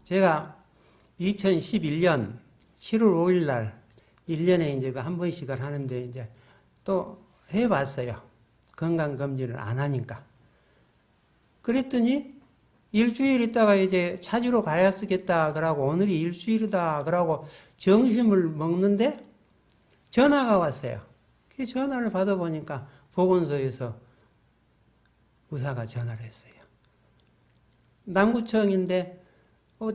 제가 2011년 7월 5일 날 1년에 이제 그 한 번씩을 하는데 이제 또 해봤어요. 건강검진을 안 하니까. 그랬더니 일주일 있다가 이제 찾으러 가야 쓰겠다 그러고 오늘이 일주일이다 그러고 점심을 먹는데 전화가 왔어요. 그 전화를 받아보니까 보건소에서 의사가 전화를 했어요. 남구청인데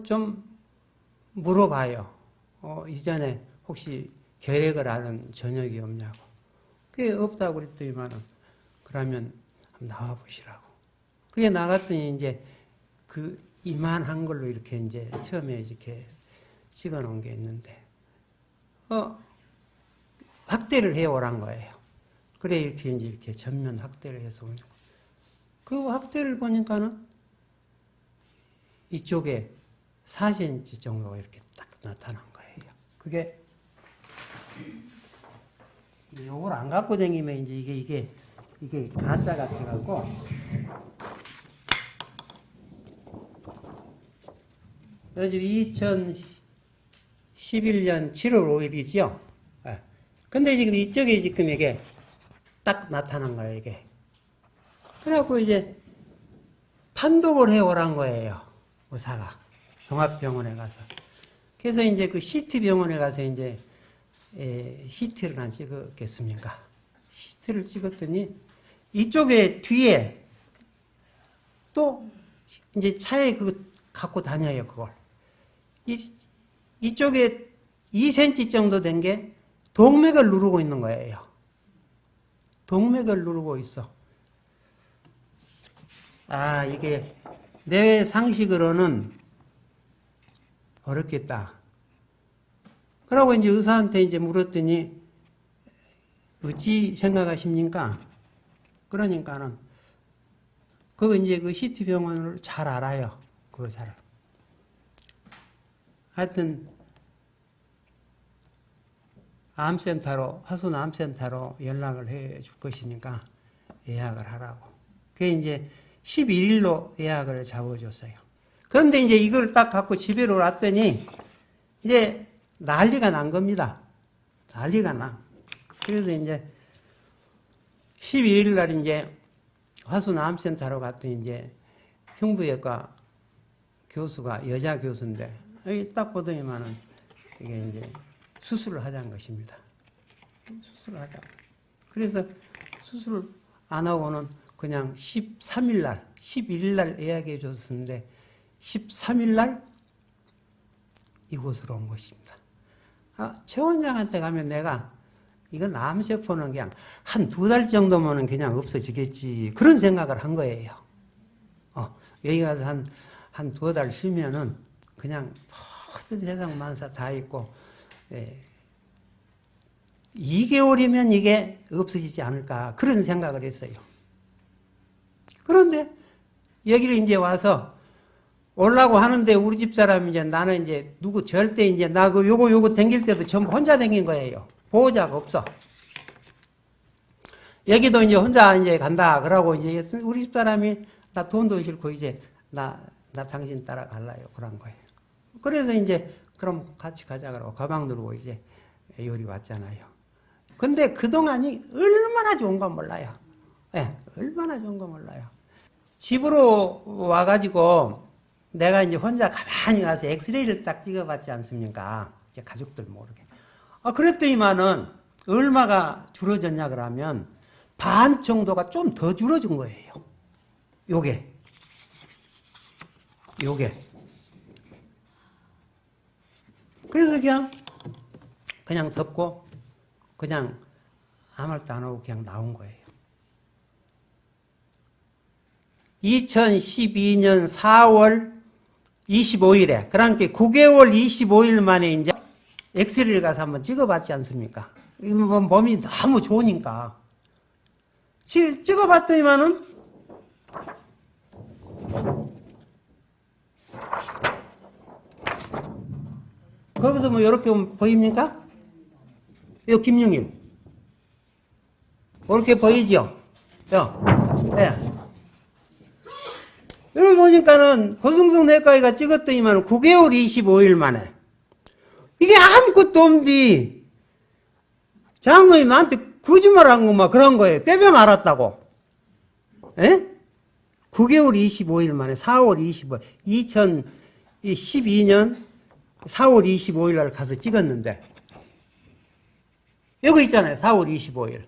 좀 물어봐요. 이전에 혹시 결핵을 앓은 전역이 없냐고. 그게 없다고 그랬더니만은 그러면 한번 나와보시라고. 그게 나갔더니 이제 그 이만한 걸로 이렇게 이제 처음에 이렇게 찍어 놓은 게 있는데, 확대를 해 오란 거예요. 그래, 이렇게 전면 확대를 해서 오는 거. 그 확대를 보니까는 이쪽에 4cm 정도가 이렇게 딱 나타난 거예요. 그게, 요걸 안 갖고 다니면 이제 이게 가짜 같아갖고, 요즘 2011년 7월 5일이죠. 근데 지금 이쪽에 지금 이게 딱 나타난 거예요, 이게. 그래갖고 이제 판독을 해오란 거예요, 의사가. 종합병원에 가서. 그래서 이제 그 CT 병원에 가서 이제 CT를 안 찍었겠습니까? CT를 찍었더니 이쪽에 뒤에 또 이제 차에 갖고 다녀요, 그걸. 이쪽에 2cm 정도 된 게 동맥을 누르고 있는 거예요. 동맥을 누르고 있어. 이게 내 상식으로는 어렵겠다. 그러고 이제 의사한테 이제 물었더니 어찌 생각하십니까? 그러니까는 그거 이제 그 CT 병원을 잘 알아요. 그 의사를. 하여튼 암센터로, 화순 암센터로 연락을 해 줄 것이니까 예약을 하라고. 그게 이제 11일로 예약을 잡아줬어요. 그런데 이제 이걸 딱 갖고 집에로 왔더니 이제 난리가 난 겁니다. 난리가 나. 그래서 이제 11일 날 이제 화순 암센터로 갔더니 이제 흉부외과 교수가 여자 교수인데 딱 보더니만은 이게 이제 수술을 하자는 것입니다. 수술을 하자고. 그래서 수술을 안 하고는 그냥 13일 날, 11일 날 예약해 줬었는데 13일 날 이곳으로 온 것입니다. 최 원장한테 가면 내가 이건 암세포는 그냥 한 2달 정도면은 그냥 없어지겠지. 그런 생각을 한 거예요. 여기 가서 한 2달 쉬면은 그냥 모든 세상 만사 다 있고, 2개월이면 이게 없어지지 않을까. 그런 생각을 했어요. 그런데 여기를 이제 와서 오려고 하는데 우리 집 사람이 이제 나는 이제 절대 이제 나 요거 댕길 때도 전부 혼자 댕긴 거예요. 보호자가 없어. 여기도 이제 혼자 이제 간다. 그러고 이제 우리 집 사람이 나 돈도 싫고 이제 나 당신 따라갈라요. 그런 거예요. 그래서 이제 그럼 같이 가자 그러고 가방 들고 이제 요리 왔잖아요. 근데 그동안이 얼마나 좋은 건 몰라요. 얼마나 좋은 건 몰라요. 집으로 와가지고 내가 이제 혼자 가만히 와서 엑스레이를 딱 찍어봤지 않습니까? 이제 가족들 모르게. 그랬더니만은 얼마가 줄어졌냐 그러면 반 정도가 좀 더 줄어진 거예요. 요게. 그래서 그냥 덮고 그냥 아무 말도 안 하고 그냥 나온 거예요. 2012년 4월 25일에 그러니까 9개월 25일 만에 이제 엑스레이를 가서 한번 찍어봤지 않습니까? 몸이 너무 좋으니까 찍어봤더니만은 거기서 뭐 이렇게 보입니까? 요 김영일 이렇게 보이죠? 네. 여기 보니까는 고승성 내과의가 찍었더니만 9개월 25일 만에. 이게 아무것도 없는데, 장모님 나한테 거짓말 한 거만 그런 거예요. 꿰매 말았다고. 예? 9개월 25일 만에 4월 25일, 2012년 4월 25일 날 가서 찍었는데, 여기 있잖아요. 4월 25일.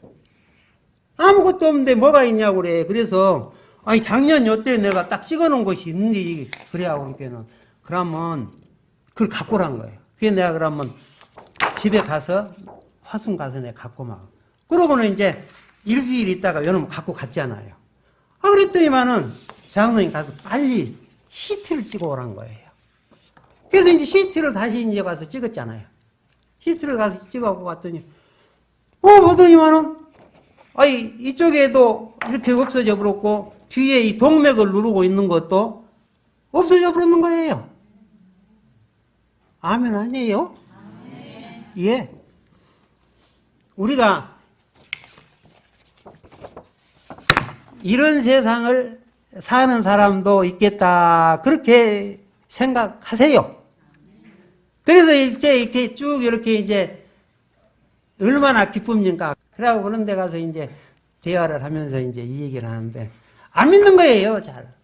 아무것도 없는데 뭐가 있냐고 그래. 그래서, 아니, 작년 요때 내가 딱 찍어 놓은 것이 있는데, 그래야 그러니까는, 그러면, 그걸 갖고 오란 거예요. 그게 내가 그러면 집에 가서, 화순 가서 내가 갖고 막. 그러고는 이제 일주일 있다가 요놈 갖고 갔잖아요. 아, 그랬더니만은, 장로님 가서 빨리 CT를 찍어 오란 거예요. 그래서 이제 CT를 다시 이제 가서 찍었잖아요. CT를 가서 찍어갖고 갔더니, 보더니만은, 아니, 이쪽에도 이렇게 없어져 버렸고, 뒤에 이 동맥을 누르고 있는 것도 없어져 버렸는 거예요. 아멘 아니에요? 아멘. 예. 우리가 이런 세상을 사는 사람도 있겠다. 그렇게 생각하세요. 그래서 이제 이렇게 쭉 이렇게 이제 얼마나 기쁩니까? 그러고 그런 데 가서 이제 대화를 하면서 이제 이 얘기를 하는데, 안 믿는 거예요, 잘.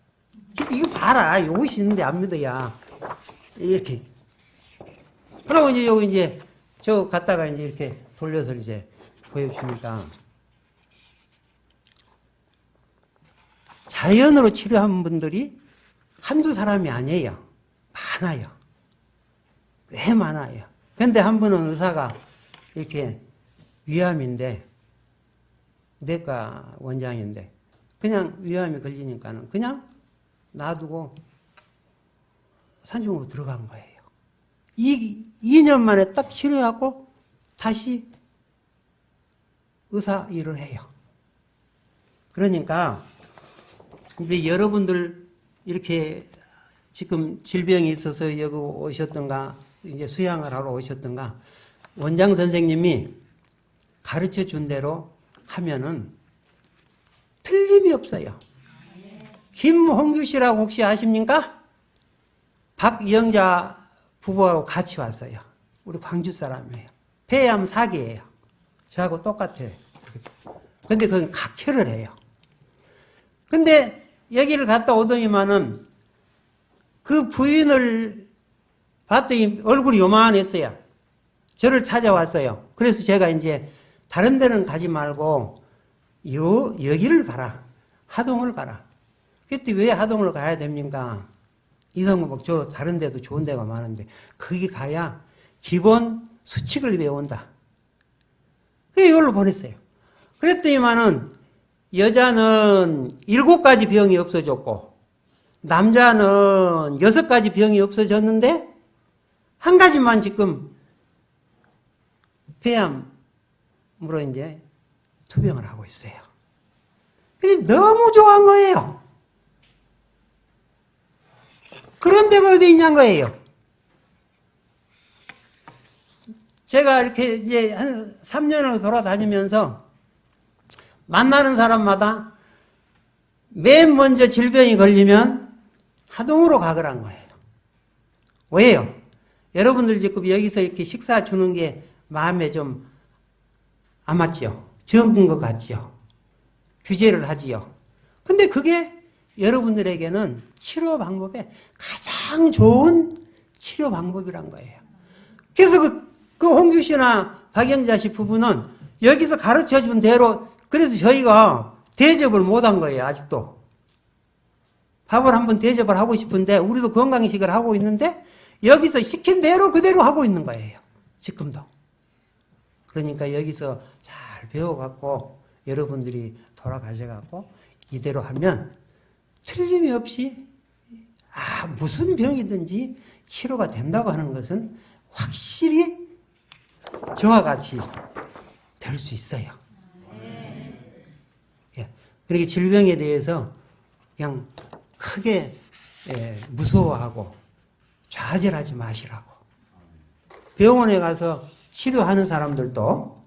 그래서 이거 봐라. 이것이 있는데 안 믿어야. 이렇게. 그러고 이제 여기 이제 저 갔다가 이제 이렇게 돌려서 이제 보여주니까, 자연으로 치료한 분들이 한두 사람이 아니에요. 많아요. 꽤 많아요. 근데 한 분은 의사가 이렇게 위암인데, 내과 원장인데, 그냥 위암이 걸리니까는 그냥 놔두고 산중으로 들어간 거예요. 2년 만에 딱 치료하고 다시 의사 일을 해요. 그러니까, 우리 여러분들 이렇게 지금 질병이 있어서 여기 오셨던가, 이제 수양을 하러 오셨던가, 원장 선생님이 가르쳐 준 대로 하면은 틀림이 없어요. 김홍규 씨라고 혹시 아십니까? 박영자 부부하고 같이 왔어요. 우리 광주 사람이에요. 폐암 4기예요. 저하고 똑같아요. 근데 그건 각혈을 해요. 근데 여기를 갔다 오더니만은 그 부인을 봤더니 얼굴이 요만했어요. 저를 찾아왔어요. 그래서 제가 이제 다른 데는 가지 말고 여기를 가라. 하동을 가라. 그때 왜 하동을 가야 됩니까? 이성국 저 다른 데도 좋은 데가 많은데 거기 가야 기본 수칙을 배운다. 그게 이걸로 보냈어요. 그랬더니만은 여자는 7가지 병이 없어졌고 남자는 6가지 병이 없어졌는데 한 가지만 지금 폐암으로 이제 투병을 하고 있어요. 그게 너무 좋아한 거예요. 그런 데가 어디 있냐는 거예요. 제가 이렇게 이제 한 3년을 돌아다니면서 만나는 사람마다 맨 먼저 질병이 걸리면 하동으로 가거란 거예요. 왜요? 여러분들 지금 여기서 이렇게 식사 주는 게 마음에 좀 안 맞죠? 적은 것 같죠? 규제를 하지요. 근데 그게 여러분들에게는 치료 방법의 가장 좋은 치료 방법이란 거예요. 그래서 그 홍규 씨나 박영자 씨 부부는 여기서 가르쳐 준 대로, 그래서 저희가 대접을 못 한 거예요, 아직도. 밥을 한번 대접을 하고 싶은데, 우리도 건강식을 하고 있는데, 여기서 시킨 대로 그대로 하고 있는 거예요, 지금도. 그러니까 여기서 잘 배워갖고, 여러분들이 돌아가셔갖고, 이대로 하면, 틀림이 없이, 무슨 병이든지 치료가 된다고 하는 것은 확실히 저와 같이 될 수 있어요. 예. 그러니까 질병에 대해서 그냥 크게 무서워하고 좌절하지 마시라고. 병원에 가서 치료하는 사람들도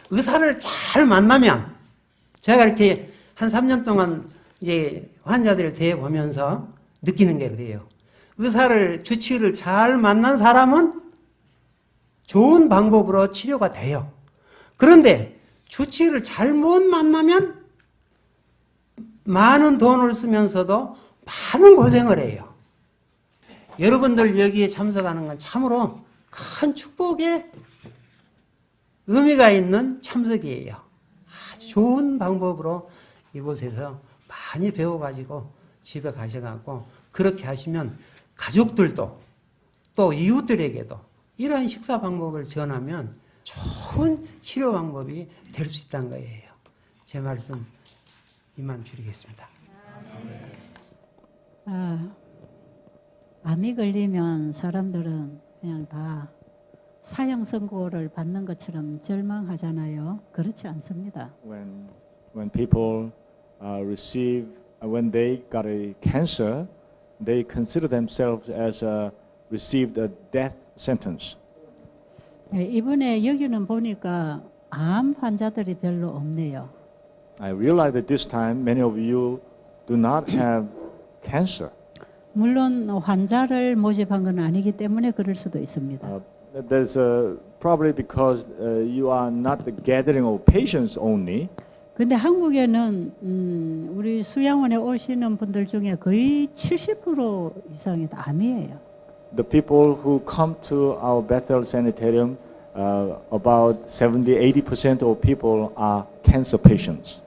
의사를 잘 만나면, 제가 이렇게 한 3년 동안 이제 환자들을 대해 보면서 느끼는 게 그래요. 의사를 주치의를 잘 만난 사람은 좋은 방법으로 치료가 돼요. 그런데 주치의를 잘못 만나면 많은 돈을 쓰면서도 많은 고생을 해요. 여러분들 여기에 참석하는 건 참으로 큰 축복의 의미가 있는 참석이에요. 아주 좋은 방법으로 이곳에서 많이 배워가지고 집에 가셔가지고 그렇게 하시면 가족들도 또 이웃들에게도 이러한 식사 방법을 전하면 좋은 치료 방법이 될 수 있다는 거예요. 제 말씀 이만 줄이겠습니다. 암이 걸리면 사람들은 그냥 다 사형 선고를 받는 것처럼 절망하잖아요. 그렇지 않습니다. When people when they got a cancer, they consider themselves as received a death sentence. 이번에 여기는 보니까 암 환자들이 별로 없네요. I realize that this time many of you do not have cancer. 물론 환자를 모집한 건 아니기 때문에 그럴 수도 있습니다. There's probably because you are not the gathering of patients only. 근데 한국에는 우리 수양원에 오시는 분들 중에 거의 70% 이상이 다 암이에요. The people who come to our Bethel Sanitarium, about 70-80% of people are cancer patients.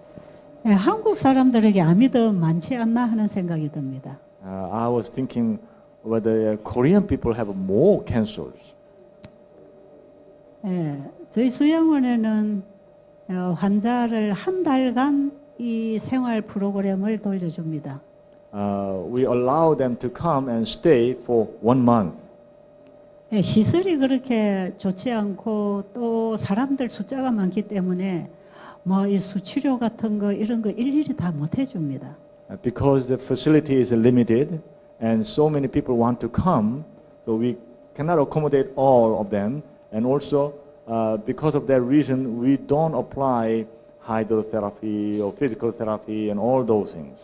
한국 사람들에게 암이 더 많지 않나 하는 생각이 듭니다. I was thinking whether Korean people have more cancers. 저희 수양원에는 환자를 한 달간 이 생활 프로그램을 돌려줍니다. We allow them to come and stay for 1 month. 시설이 그렇게 좋지 않고 또 사람들 숫자가 많기 때문에 뭐 이 수치료 같은 거 이런 거 일일이 다 못 해줍니다. Because the facility is limited and so many people want to come, so we cannot accommodate all of them. And also, because of that reason, we don't apply hydrotherapy or physical therapy and all those things.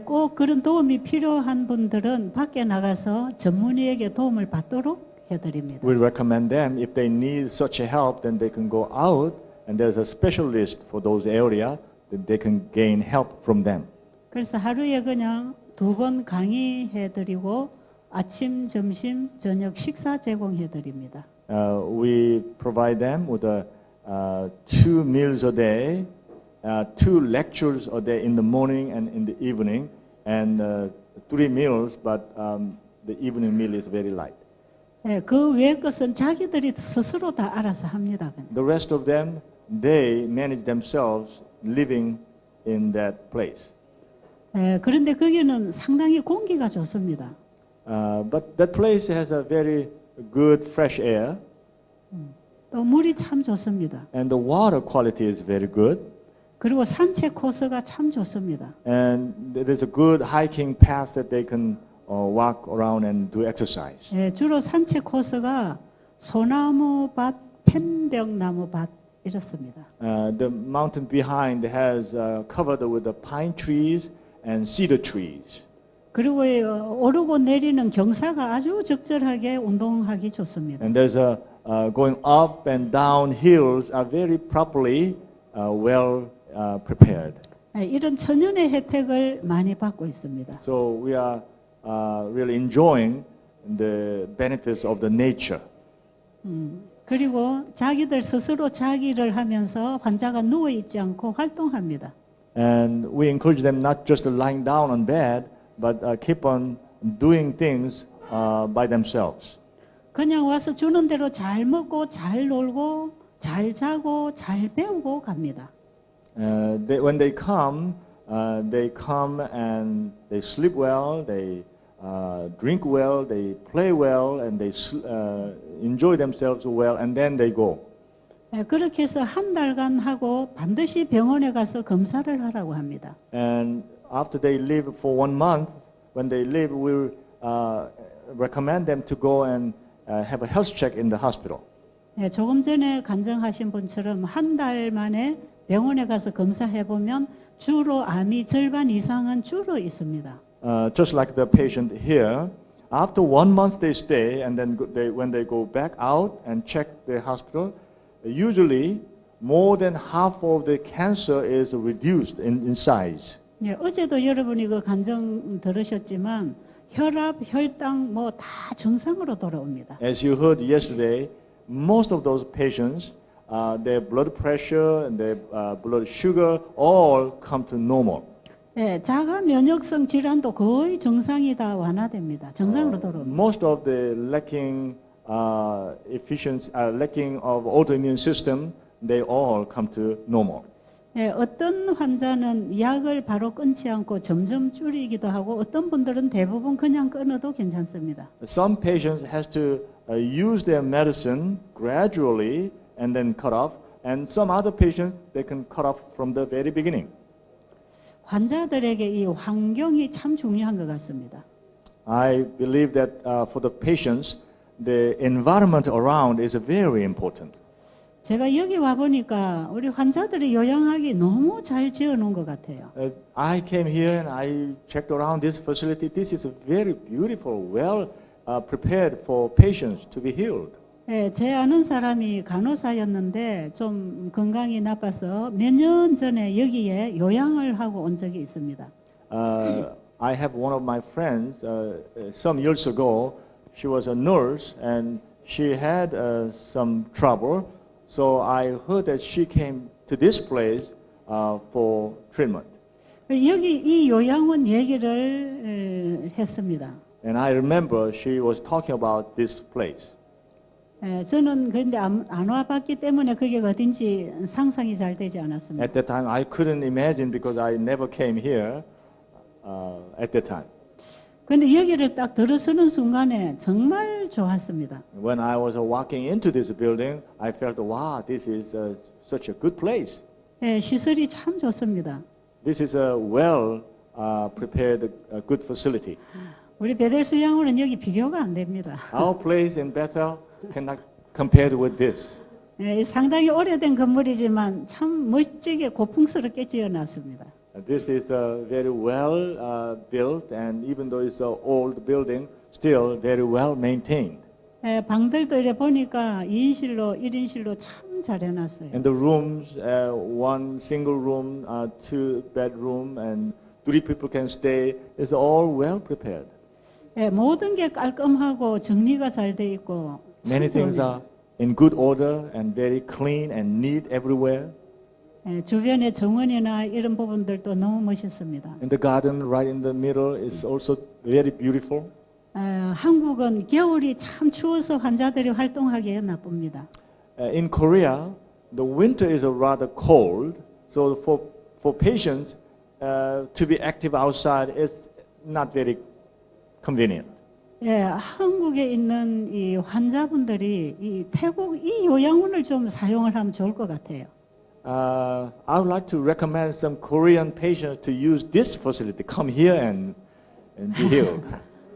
꼭 그런 도움이 필요한 분들은 밖에 나가서 전문의에게 도움을 받도록 해드립니다. We recommend them if they need such a help, then they can go out and there's a specialist for those area that they can gain help from them. 그래서 하루에 그냥 2번 강의해드리고 아침, 점심, 저녁 식사 제공해드립니다. We provide them with 2 meals a day, 2 lectures a day in the morning and in the evening, and 3 meals, but the evening meal is very light. 그 외의 것은 자기들이 스스로 다 알아서 합니다. The rest of them, they manage themselves living in that place. 그런데 거기는 상당히 공기가 좋습니다. But that place has a very good fresh air. 또 물이 참 좋습니다. And the water quality is very good. 그리고 산책 코스가 참 좋습니다. And there's a good hiking path that they can walk around and do exercise. 주로 산책 코스가 소나무 밭, 편백나무 밭 이렇습니다. The mountain behind has covered with the pine trees and cedar trees. 그리고 오르고 내리는 경사가 아주 적절하게 운동하기 좋습니다. And there's going up and down hills are very properly well prepared. 이런 천연의 혜택을 많이 받고 있습니다. So we are really enjoying the benefits of the nature. 그리고 자기들 스스로 자기를 하면서 환자가 누워 있지 않고 활동합니다. And we encourage them not just lying down on bed, but keep on doing things by themselves. 그냥 와서 주는 대로 잘 먹고 잘 놀고 잘 자고 잘 배우고 갑니다. When they come and they sleep well, they drink well, they play well, and they enjoy themselves well, and then they go. 그렇게 해서 한 달간 하고 반드시 병원에 가서 검사를 하라고 합니다. And after they live for 1 month, when they leave, we recommend them to go and have a health check in the hospital. 예, 조금 전에 간증하신 분처럼 한 달 만에 병원에 가서 검사해 보면 주로 암이 절반 이상은 줄어 있습니다. Just like the patient here, after 1 month they stay, and then when they go back out and check the hospital, usually more than half of the cancer is reduced in size. 예, 어제도 여러분이 그 간증 들으셨지만 혈압, 혈당 뭐 다 정상으로 돌아옵니다. As you heard yesterday, most of those patients, their blood pressure and their blood sugar all come to normal. 예, 자가 면역성 질환도 거의 정상이 다 완화됩니다. 정상으로 돌아옵니다. Most of the lacking lacking of autoimmune system, they all come to normal. 예, 어떤 환자는 약을 바로 끊지 않고 점점 줄이기도 하고 어떤 분들은 대부분 그냥 끊어도 괜찮습니다. Some patients has to use their medicine gradually and then cut off, and some other patients they can cut off from the very beginning. 환자들에게 이 환경이 참 중요한 것 같습니다. I believe that for the patients, the environment around is very important. 제가 여기 와 보니까 우리 환자들이 요양하기 너무 잘 지어 놓은 것 같아요. I came here and I checked around this facility. This is a very beautiful, well prepared for patients to be healed. 예, 제 아는 사람이 간호사였는데 좀 건강이 나빠서 몇 년 전에 여기에 요양을 하고 온 적이 있습니다. I have one of my friends. Some years ago, she was a nurse and she had some trouble. So I heard that she came to this place for treatment. 여기 이 요양원 얘기를 했습니다. And I remember she was talking about this place. 예, 저는 그런데 안 와봤기 때문에 그게 어딘지 상상이 잘 되지 않았습니다. At that time, I couldn't imagine because I never came here at that time. 그런데 여기를 딱 들어서는 순간에 정말 좋았습니다. When I was walking into this building, I felt, wow, this is such a good place. 예, 시설이 참 좋습니다. This is a well prepared, good facility. 우리 베델 요양원은 여기 비교가 안 됩니다. Our place in Bethel cannot compare with this. 예, 상당히 오래된 건물이지만 참 멋지게 고풍스럽게 지어놨습니다. This is very well built, and even though it's an old building, still very well maintained. 예, 방들도 이래 보니까 2인실로 1인실로 참 잘 해놨어요. And the rooms, one single room, 2 bedroom, and 3 people can stay, is all well prepared. 예, 모든 게 깔끔하고 정리가 잘 돼 있고 참 Many things 좋네요. are in good order and very clean and neat everywhere. 예, 주변의 정원이나 이런 부분들도 너무 멋있습니다. And the garden right in the middle is also very beautiful. 한국은 겨울이 참 추워서 환자들이 활동하기에 나쁩니다. In Korea, the winter is rather cold, so for patients to be active outside is not very convenient. 예, 한국에 있는 이 환자분들이 이 태국 이 요양원을 좀 사용을 하면 좋을 것 같아요. I would like to recommend some Korean patients to use this facility. Come here and be healed.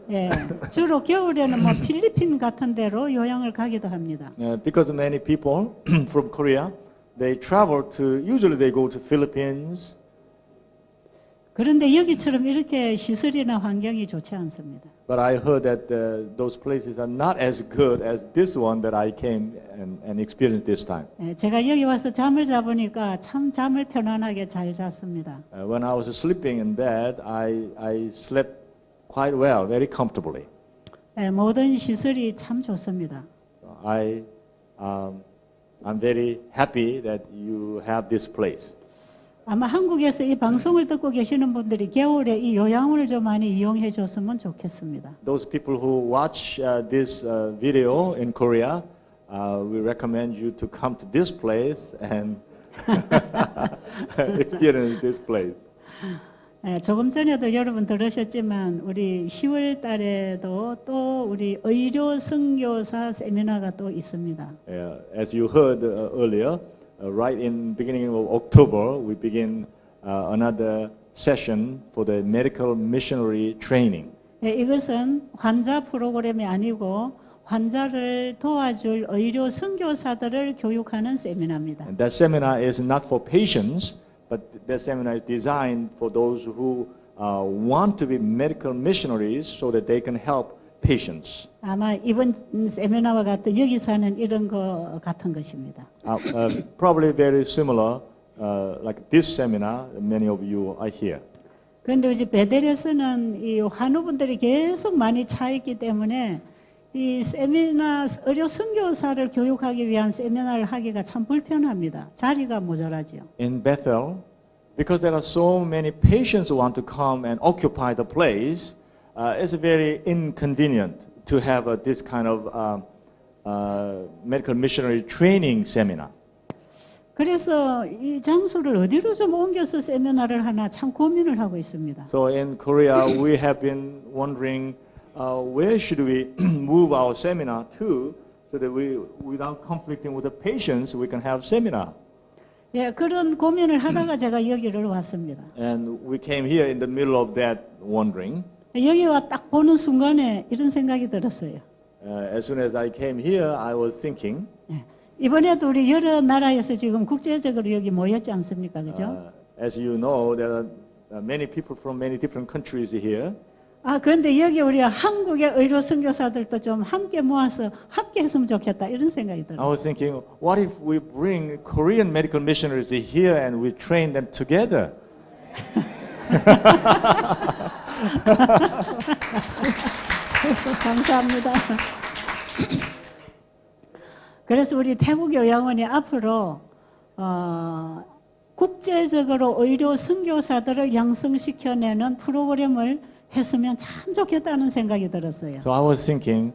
예, 주로 겨울에는 뭐 필리핀 같은 데로 요양을 가기도 합니다. Because many people from Korea, they travel to, usually they go to Philippines. 그런데 여기처럼 이렇게 시설이나 환경이 좋지 않습니다. But I heard that those places are not as good as this one that I came and experienced this time. 예, 제가 여기 와서 잠을 자보니까 참 잠을 편안하게 잘 잤습니다. When I was sleeping in bed, I slept quite well, very comfortably. 예, 모든 시설이 참 좋습니다. I'm very happy that you have this place. 아마 한국에서 이 방송을 듣고 계시는 분들이 겨울에 이 요양원을 좀 많이 이용해 줬으면 좋겠습니다. Those people who watch this video in Korea, we recommend you to come to this place and experience this place. 예, 조금 전에도 여러분 들으셨지만 우리 10월 달에도 또 우리 의료 선교사 세미나가 또 있습니다. As you heard earlier, right in beginning of October, we begin another session for the medical missionary training. 예, 이것은 환자 프로그램이 아니고 환자를 도와줄 의료 선교사들을 교육하는 세미나입니다. And that seminar is not for patients, but that seminar is designed for those who want to be medical missionaries so that they can help patients. 아마 이번 세미나와 같은 여기서 하는 이런 거 같은 것입니다. Probably very similar, like this seminar, many of you are here. 그런데 이제 베델에서는 이 환우분들이 계속 많이 차 있기 때문에 이 세미나 의료 선교사를 교육하기 위한 세미나를 하기가 참 불편합니다. 자리가 모자라죠. In Bethel, because there are so many patients who want to come and occupy the place, it's very inconvenient to have this kind of medical missionary training seminar. 그래서 이 장소를 어디로 좀 옮겨서 세미나를 하나 참 고민을 하고 있습니다. So in Korea, we have been wondering where should we move our seminar to so that we, without conflicting with the patients, we can have seminar. 예, 그런 고민을 하다가 제가 여기를 왔습니다. And we came here in the middle of that wondering. 여기 와 딱 보는 순간에 이런 생각이 들었어요. As soon as I came here, I was thinking, 예, 이번에도 우리 여러 나라에서 지금 국제적으로 여기 모였지 않습니까, 그죠? as you know, there are many people from many different countries here. 아, 그런데 여기 우리 한국의 의료 선교사들도 좀 함께 모아서 함께 했으면 좋겠다 이런 생각이 I was 들었어요. thinking, what if we bring Korean medical missionaries here and we train them together? 감사합니다. 그래서 우리 태국요양원이 앞으로 국제적으로 의료 선교사들을 양성시켜내는 프로그램을 했으면 참 좋겠다는 생각이 들었어요. So I was thinking,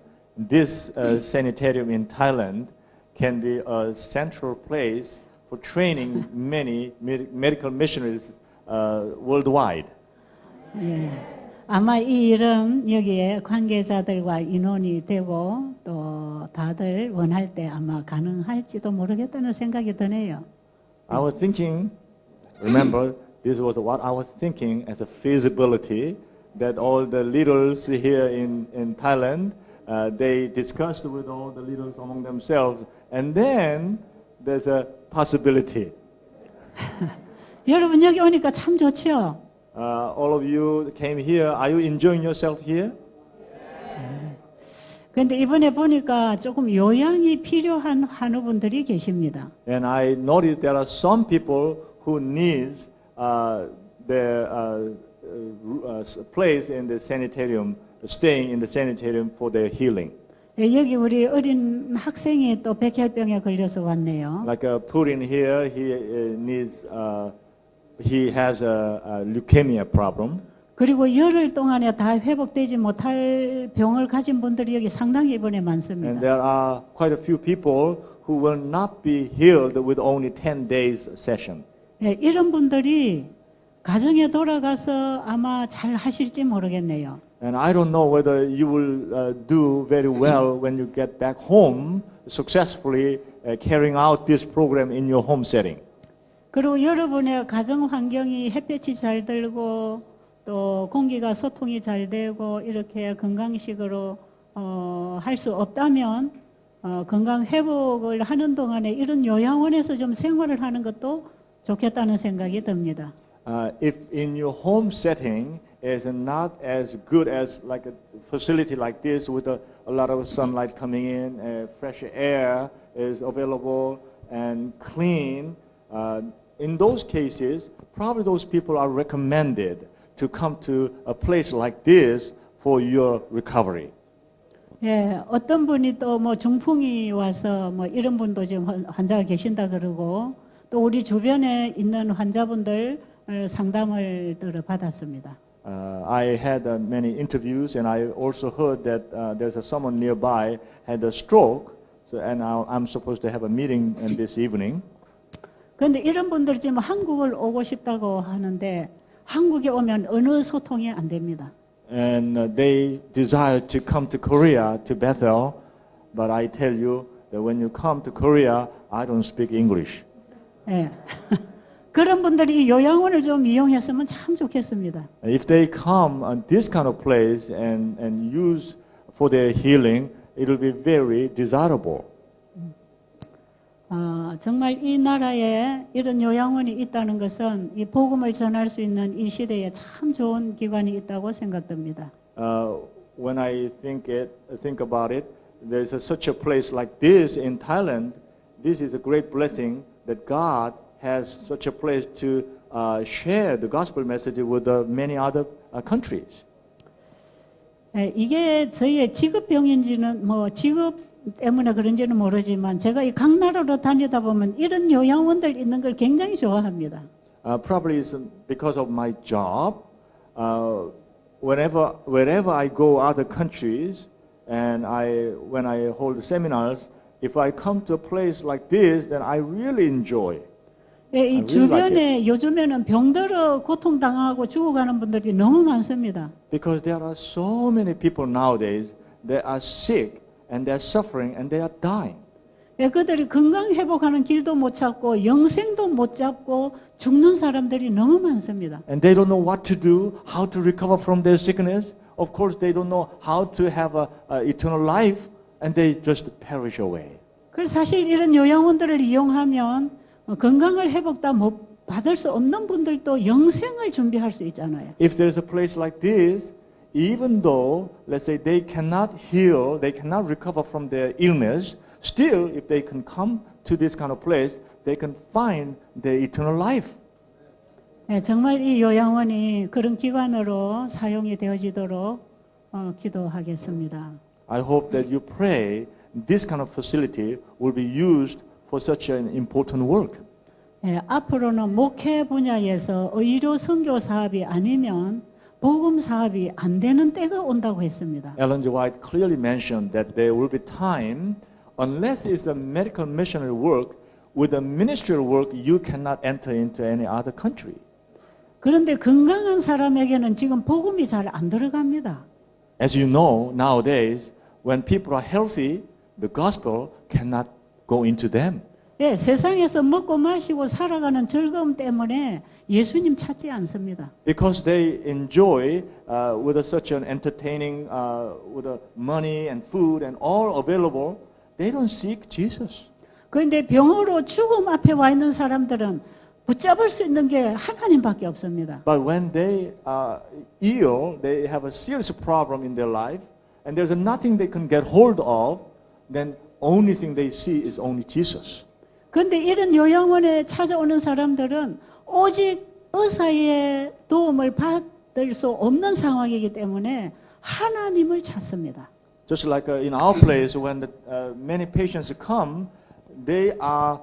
this sanitarium in Thailand can be a central place for training many medical missionaries worldwide. 예. 아마 이 일은 여기에 관계자들과 인원이 되고 또 다들 원할 때 아마 가능할지도 모르겠다는 생각이 드네요. I was thinking, remember, this was what I was thinking as a feasibility that all the leaders here in Thailand, they discussed with all the leaders among themselves, and then there's a possibility. 여러분 여기 오니까 참 좋죠? All of you came here. Are you enjoying yourself here? 그런데 이번에 보니까 조금 요양이 필요한 환우분들이 계십니다. And I noticed there are some people who need their place in the sanitarium, staying in the sanitarium for their healing. 예, 여기 우리 어린 학생이 또 백혈병에 걸려서 왔네요. Like Putin here, he has a leukemia problem. 그리고 열흘 동안에 다 회복되지 못할 병을 가진 분들이 여기 상당히 이번에 And 많습니다. there are quite a few people who will not be healed with only 10 days session. 예, 이런 분들이 가정에 돌아가서 아마 잘 하실지 모르겠네요. And I don't know whether you will do very well when you get back home successfully carrying out this program in your home setting. 그리고 여러분의 가정 환경이 햇볕이 잘 들고 또 공기가 소통이 잘 되고 이렇게 건강식으로 할 수 없다면 건강 회복을 하는 동안에 이런 요양원에서 좀 생활을 하는 것도 좋겠다는 생각이 듭니다. If in your home setting is not as good as like a facility like this with a lot of sunlight coming in, fresh air is available and clean, in those cases, probably those people are recommended to come to a place like this for your recovery. 예, 어떤 분이 또 뭐 중풍이 와서 뭐 이런 분도 지금 환자가 계신다 그러고 또 우리 주변에 있는 환자분들 상담을 받았습니다. I had many interviews, and I also heard that there's someone nearby had a stroke, so and now I'm supposed to have a meeting this evening. 그런데 이런 분들이 지금 한국을 오고 싶다고 하는데 한국에 오면 언어 소통이 안 됩니다. And they desire to come to Korea, to Bethel, but I tell you that when you come to Korea, I don't speak English. 예. 그런 분들이 이 요양원을 좀 이용했으면 참 좋겠습니다. If they come on this kind of place and use for their healing, it will be very desirable. 정말 이 나라에 이런 요양원이 있다는 것은 이 복음을 전할 수 있는 이 시대에 참 좋은 기관이 있다고 생각됩니다. When I think about it, there's such a place like this in Thailand. This is a great blessing that God has such a place to share the gospel message with many other countries. 이게 저희의 직업병인지는 뭐 직업 때문에 그런지는 모르지만 제가 이 각 나라로 다니다 보면 이런 요양원들 있는 걸 굉장히 좋아합니다. Probably it's because of my job. Wherever I go other countries, and when I hold seminars, if I come to a place like this, then I really enjoy. 이 really 주변에 like 요즘에는 병들어 고통당하고 죽어가는 분들이 너무 많습니다. Because there are so many people nowadays that are sick and they're suffering and they are dying. 그들이 건강 회복하는 길도 못 찾고 영생도 못 잡고 죽는 사람들이 너무 많습니다. And they don't know what to do, how to recover from their sickness. Of course, they don't know how to have a eternal life, and they just perish away. 그래서 사실 이런 요양원들을 이용하면 건강을 회복다 못 받을 수 없는 분들도 영생을 준비할 수 있잖아요. If there is a place like this, even though, let's say, they cannot heal, they cannot recover from their illness, still, if they can come to this kind of place, they can find their eternal life. 정말 이 요양원이 그런 기관으로 사용이 되어지도록 기도하겠습니다. I hope that you pray this kind of facility will be used for such an important work. 앞으로는 목회 분야에서 의료 선교 사업이 아니면 복음 사업이 안 되는 때가 온다고 했습니다. Ellen G. White clearly mentioned that there will be time, unless it's the medical missionary work, with the ministerial work, you cannot enter into any other country. 그런데 건강한 사람에게는 지금 복음이 잘 안 들어갑니다. As you know, nowadays, when people are healthy, the gospel cannot go into them. 세상에서 먹고 마시고 살아가는 즐거움 때문에 예수님 찾지 않습니다. Because they enjoy with such an entertaining, with money and food and all available, they don't seek Jesus. 그런데 병으로 죽음 앞에 와 있는 사람들은 붙잡을 수 있는 게 하나님밖에 없습니다. But when they are ill, they have a serious problem in their life, and there's nothing they can get hold of, then only thing they see is only Jesus. 그런데 이런 요양원에 찾아오는 사람들은 오직 의사의 도움을 받을 수 없는 상황이기 때문에 하나님을 찾습니다. Just like in our place, when many patients come, they are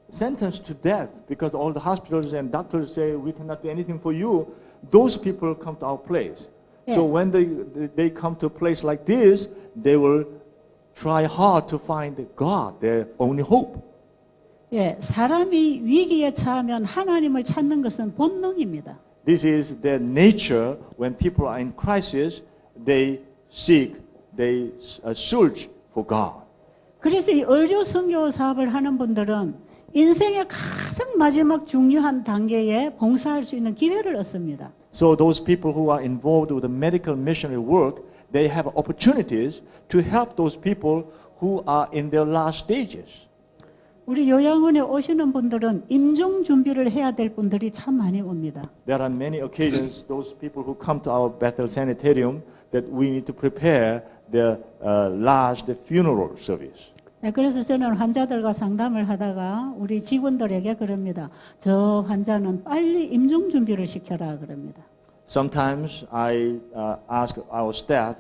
sentenced to death because all the hospitals and doctors say we cannot do anything for you. Those people come to our place. So when they come to a place like this, they will try hard to find God, their only hope. 사람이 위기에 처하면 하나님을 찾는 것은 본능입니다. This is their nature. When people are in crisis, they seek, they search for God. 그래서 이 의료 선교 사업을 하는 분들은 인생의 가장 마지막 중요한 단계에 봉사할 수 있는 기회를 얻습니다. So those people who are involved with the medical missionary work, they have opportunities to help those people who are in their last stages. 우리 요양원에 오시는 분들은 임종 준비를 해야 될 분들이 참 많이 옵니다. There are many occasions, those people who come to our Bethel Sanitarium, that we need to prepare their last funeral service. 그래서 저는 환자들과 상담을 하다가 우리 직원들에게 그럽니다. 저 환자는 빨리 임종 준비를 시켜라 그럽니다. Sometimes I ask our staff,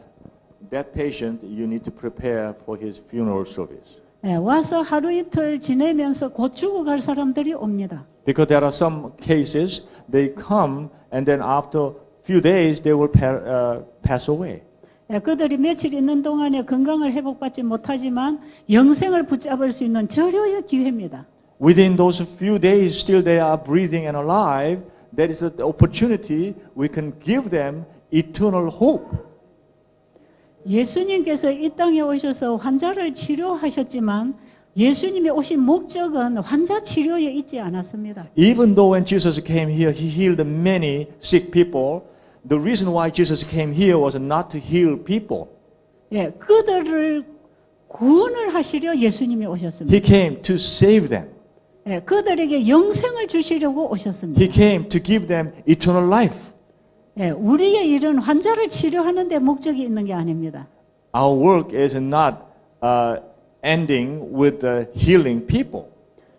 that patient, you need to prepare for his funeral service. 와서 하루 이틀 지내면서 곧 죽어갈 사람들이 옵니다. Because there are some cases, they come and then after few days they will pass away. 그들이 며칠 있는 동안에 건강을 회복받지 못하지만 영생을 붙잡을 수 있는 절호의 기회입니다. Within those few days, still they are breathing and alive. That is an opportunity we can give them eternal hope. 예수님께서 이 땅에 오셔서 환자를 치료하셨지만 예수님이 오신 목적은 환자 치료에 있지 않았습니다. Even though when Jesus came here, he healed many sick people. The reason why Jesus came here was not to heal people. 그들을 구원을 하시려 예수님이 오셨습니다. He came to save them. 예, 그들에게 영생을 주시려고 오셨습니다. He came to give them eternal life. 예, 우리의 일은 환자를 치료하는 데 목적이 있는 게 아닙니다. Our work is not ending with healing people.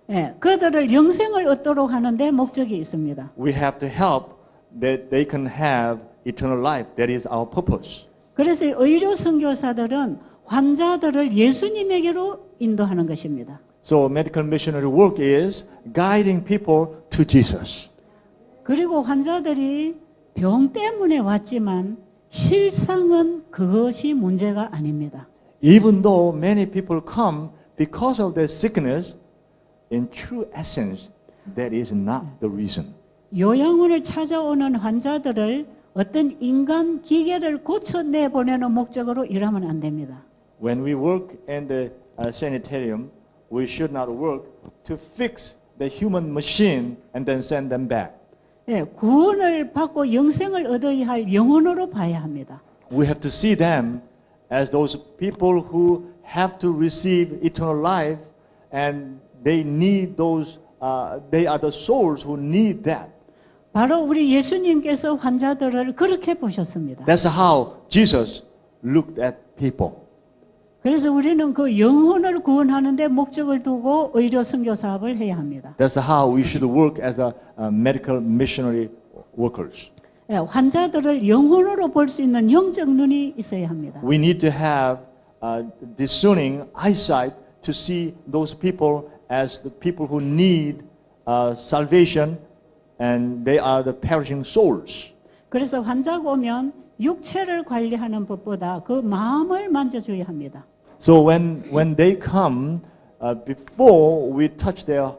예, 그들을 영생을 얻도록 하는 데 목적이 있습니다. We have to help that they can have eternal life. That is our purpose. 그래서 의료 선교사들은 환자들을 예수님에게로 인도하는 것입니다. So medical missionary work is guiding people to Jesus. 그리고 환자들이 병 때문에 왔지만 실상은 그것이 문제가 아닙니다. Even though many people come because of their sickness, in true essence, that is not the reason. 요양원을 찾아오는 환자들을 어떤 인간 기계를 고쳐내 보내는 목적으로 일하면 안 됩니다. When we work in the sanitarium, we should not work to fix the human machine and then send them back. 예, 구원을 받고 영생을 얻어야 할 영혼으로 봐야 합니다. We have to see them as those people who have to receive eternal life, and they need those. They are the souls who need that. 바로 우리 예수님께서 환자들을 그렇게 보셨습니다. That's how Jesus looked at people. 그래서 우리는 그 영혼을 구원하는 데 목적을 두고 의료 선교 사업을 해야 합니다. That's how we should work as a medical missionary workers. 예, 환자들을 영혼으로 볼 수 있는 영적 눈이 있어야 합니다. We need to have discerning eyesight to see those people as the people who need salvation, and they are the perishing souls. 그래서 환자가 오면 육체를 관리하는 것보다 그 마음을 만져줘야 합니다. So when they come, before we touch their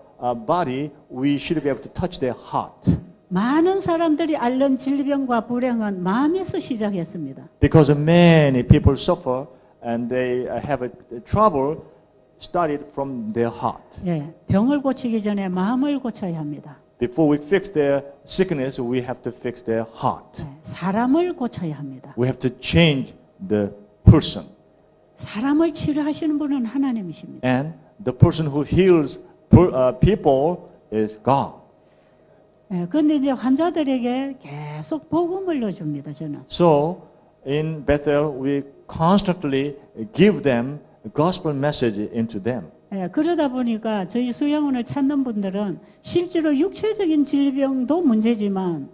body, we should be able to touch their heart. 많은 사람들이 앓는 질병과 불행은 마음에서 시작했습니다. Because many people suffer and they have trouble started from their heart. 예, 병을 고치기 전에 마음을 고쳐야 합니다. Before we fix their sickness, we have to fix their heart. 예, 사람을 고쳐야 합니다. We have to change the person. 사람을 치료하시는 분은 하나님이십니다. And the person who heals people is God. 예, 그런데 이제 환자들에게 계속 복음을 넣어줍니다. 저는. So in Bethel, we constantly give them the gospel message into them. 예, 그러다 보니까 저희 수양원을 찾는 분들은 실제로 육체적인 질병도 문제지만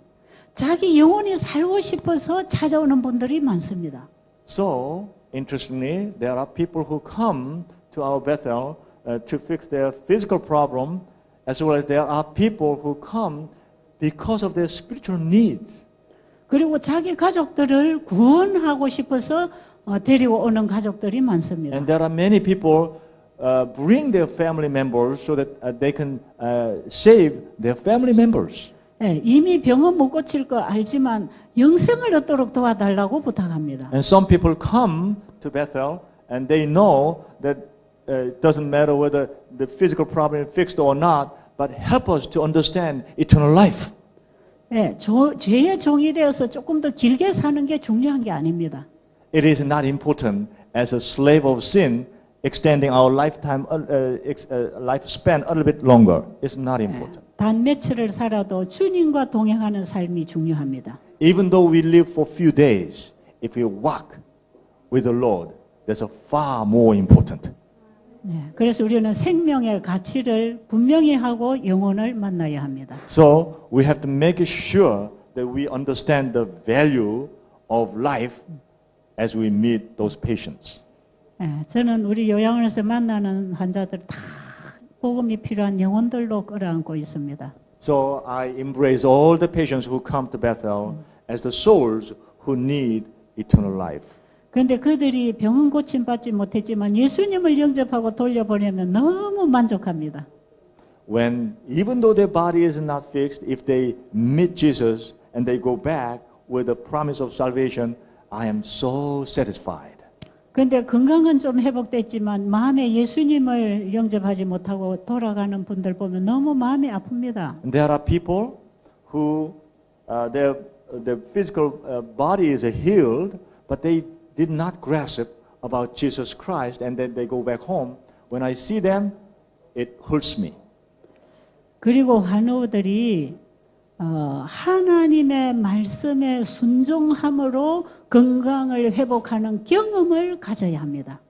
자기 영혼이 살고 싶어서 찾아오는 분들이 많습니다. So interestingly, there are people who come to our Bethel to fix their physical problem, as well as there are people who come because of their spiritual needs. 그리고 자기 가족들을 구원하고 싶어서 데리고 오는 가족들이 많습니다. And there are many people bring their family members so that they can save their family members. 예, 이미 병은 못 고칠 거 알지만 영생을 얻도록 도와달라고 부탁합니다. And some people come to Bethel and they know that it doesn't matter whether the physical problem is fixed or not, but help us to understand eternal life. 예, 죄의 종이 되어서 조금 더 길게 사는 게 중요한 게 아닙니다. It is not important as a slave of sin extending our lifetime lifespan a little bit longer. It's not important. 단 며칠을 살아도 주님과 동행하는 삶이 중요합니다. Even though we live for few days, if we walk with the Lord, that's a far more important. 네, 그래서 우리는 생명의 가치를 분명히 하고 영혼을 만나야 합니다. So we have to make sure that we understand the value of life as we meet those patients. 네, 저는 우리 요양원에서 만나는 환자들 다 복음이 필요한 영혼들로 끌어안고 있습니다. So I embrace all the patients who come to Bethel as the souls who need eternal life. 그런데 그들이 병은 고침받지 못했지만 예수님을 영접하고 돌려보내면 너무 만족합니다. When even though their body is not fixed, if they meet Jesus and they go back with the promise of salvation, I am so satisfied. 그런데 건강은 좀 회복됐지만 마음에 예수님을 영접하지 못하고 돌아가는 분들 보면 너무 마음이 아픕니다. And there are people who their physical body is healed, but they did not grasp about Jesus Christ and then they go back home, when I see them, it hurts me. 그리고 환우들이 하나님의 말씀에 순종함으로 건강을 회복하는 경험을 가져야 합니다.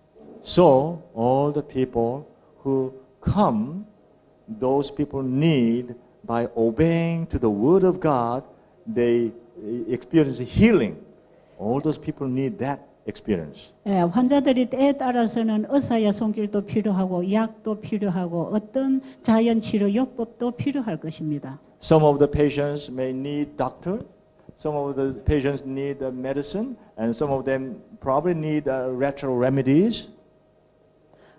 So all the people who come, those people need, by obeying to the word of God, they experience healing. All those people need that experience. 예, 환자들이 때에 따라서는 의사의 손길도 필요하고 약도 필요하고 어떤 자연 치료 요법도 필요할 것입니다. Some of the patients may need doctor, some of the patients need medicine, and some of them probably need natural remedies.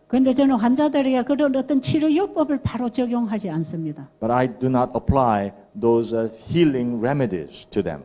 그런데 저는 환자들에게 그런 어떤 치료 요법을 바로 적용하지 않습니다. But I do not apply those healing remedies to them.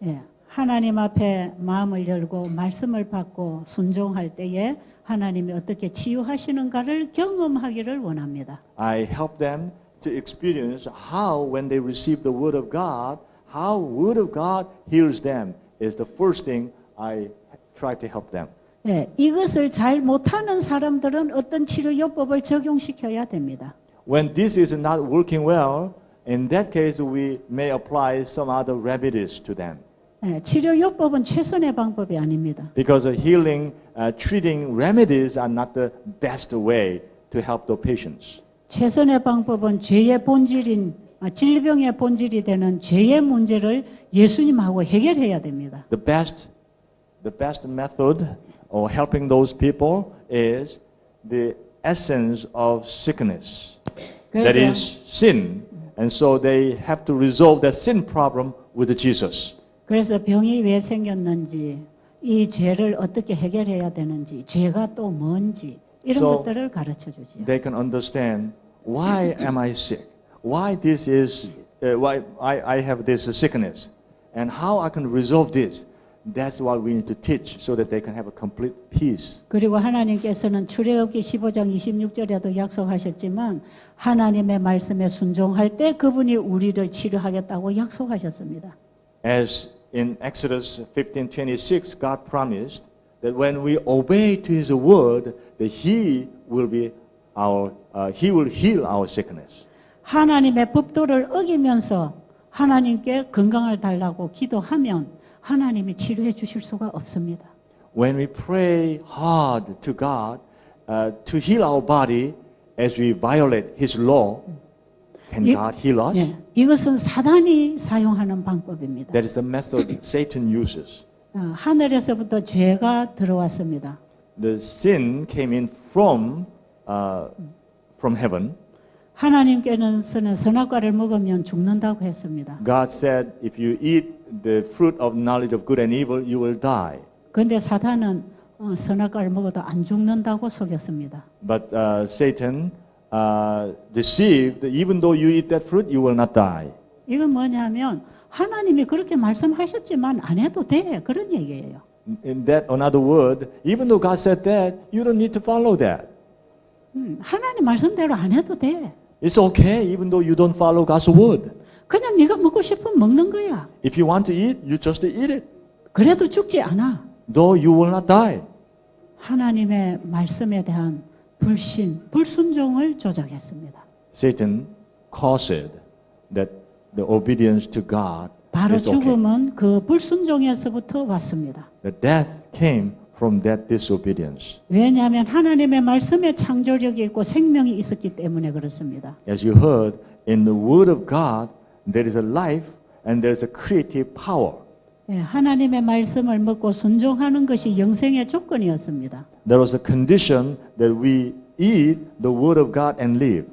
예, 하나님 앞에 마음을 열고 말씀을 받고 순종할 때에 하나님이 어떻게 치유하시는가를 경험하기를 원합니다. I help them to experience how when they receive the word of God, how word of God heals them is the first thing I try to help them. 예, 이것을 잘 못하는 사람들은 어떤 치료 요법을 적용시켜야 됩니다. When this is not working well, in that case we may apply some other remedies to them. 예, 치료 요법은 최선의 방법이 아닙니다. Because healing, treating remedies are not the best way to help the patients. 최선의 방법은 죄의 본질인 질병의 본질이 되는 죄의 문제를 예수님하고 해결해야 됩니다. The best method of helping those people is the essence of sickness. That is sin. And so they have to resolve that sin problem with Jesus. 그래서 병이 왜 생겼는지, 이 죄를 어떻게 해결해야 되는지, 죄가 또 뭔지 이런 So 것들을 가르쳐 주지요. They can understand why am I sick? Why this is why I have this sickness and how I can resolve this. That's what we need to teach so that they can have a complete peace. 그리고 하나님께서는 출애굽기 15장 26절에도 약속하셨지만 하나님의 말씀에 순종할 때 그분이 우리를 치료하겠다고 약속하셨습니다. As in Exodus 15:26, God promised that when we obey to His word, that He will He will heal our sickness. 하나님의 법도를 어기면서 하나님께 건강을 달라고 기도하면 하나님이 치료해 주실 수가 없습니다. When we pray hard to God to heal our body as we violate His law, can God heal us? 예, 이것은 사단이 사용하는 방법입니다. That is the method Satan uses. 하늘에서부터 죄가 들어왔습니다. The sin came in from heaven. 하나님께서는 선악과를 먹으면 죽는다고 했습니다. God said, if you eat the fruit of knowledge of good and evil, you will die. 그런데 사탄은 선악과를 먹어도 안 죽는다고 속였습니다. But Satan deceived, even though you eat that fruit, you will not die. 이건 뭐냐면 하나님이 그렇게 말씀하셨지만 안 해도 돼 그런 얘기예요. In that, another word, even though God said that, you don't need to follow that. 하나님 말씀대로 안 해도 돼. It's okay, even though you don't follow God's word. 그냥 네가 먹고 싶으면 먹는 거야. If you want to eat, you just eat it. 그래도 죽지 않아. Though you will not die. 하나님의 말씀에 대한 불순종을 조작했습니다. Satan caused that the obedience to God 바로 is okay. 죽음은 그 불순종에서부터 왔습니다. The death came from that disobedience. 왜냐하면 하나님의 말씀에 창조력이 있고 생명이 있었기 때문에 그렇습니다. As you heard, in the Word of God, there is a life and there is a creative power. 예, 하나님의 말씀을 먹고 순종하는 것이 영생의 조건이었습니다. There was a condition that we eat the Word of God and live.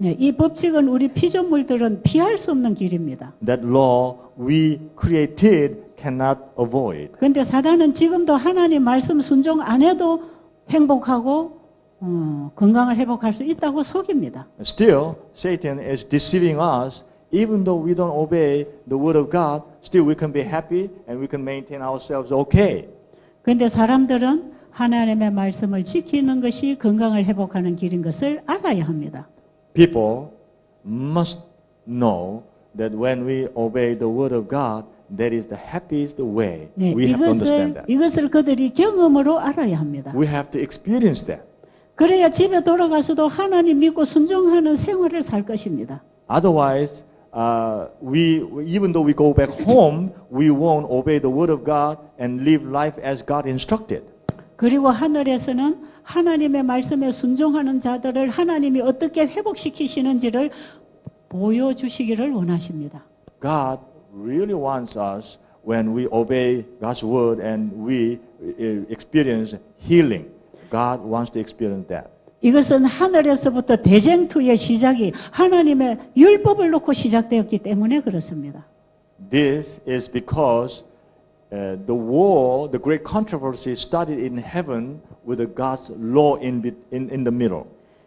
예, 이 법칙은 우리 피조물들은 피할 수 없는 길입니다. That law we created cannot avoid. 그런데 사단은 지금도 하나님 말씀 순종 안 해도 행복하고 건강을 회복할 수 있다고 속입니다. Still, Satan is deceiving us. Even though we don't obey the Word of God, still we can be happy and we can maintain ourselves okay. 그런데 사람들은 하나님의 말씀을 지키는 것이 건강을 회복하는 길인 것을 알아야 합니다. People must know that when we obey the Word of God, that is the happiest way. 네, We have to understand that. 이것을 그들이 경험으로 알아야 합니다. We have to experience that. 그래야 집에 돌아가서도 하나님 믿고 순종하는 생활을 살 것입니다. Otherwise, even though we go back home, we won't obey the word of God and live life as God instructed. 그리고 하늘에서는 하나님의 말씀에 순종하는 자들을 하나님이 어떻게 회복시키시는지를 보여주시기를 원하십니다. God really wants us when we obey God's word and we experience healing. God wants to experience that. 이것은 하늘에서부터 대쟁투의 시작이 하나님의 율법을 놓고 시작되었기 때문에 그렇습니다. This is because the war, the great controversy started in heaven with God's law in the middle.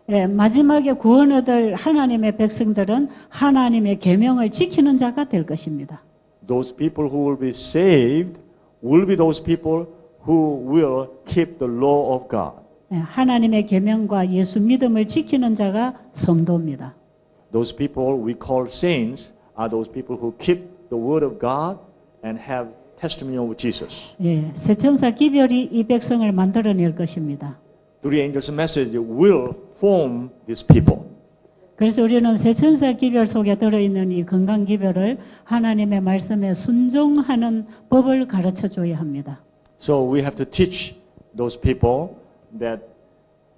예, 마지막에 구원 얻을 하나님의 백성들은 하나님의 계명을 지키는 자가 될 것입니다. Those people who will be saved will be those people who will keep the law of God. 예, 하나님의 계명과 예수 믿음을 지키는 자가 성도입니다. Those people we call saints are those people who keep the word of God and have testimony of Jesus. 예, 새 천사 기별이 이 백성을 만들어낼 것입니다. Three angels' message will form these people. 그래서 우리는 새 천사 기별 속에 들어있는 이 건강 기별을 하나님의 말씀에 순종하는 법을 가르쳐 줘야 합니다. So we have to teach those people that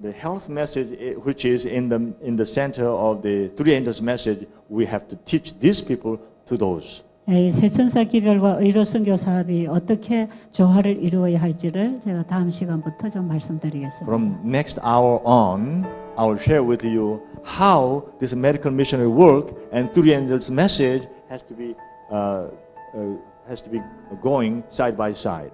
the health message, which is in the center of the three angels' message, we have to teach these people to those. 새 천사 기별과 의료 선교 사업이 어떻게 조화를 이루어야 할지를 제가 다음 시간부터 좀 말씀드리겠습니다. From next hour on, I will share with you how this medical missionary work and three angels' message has to be going side by side.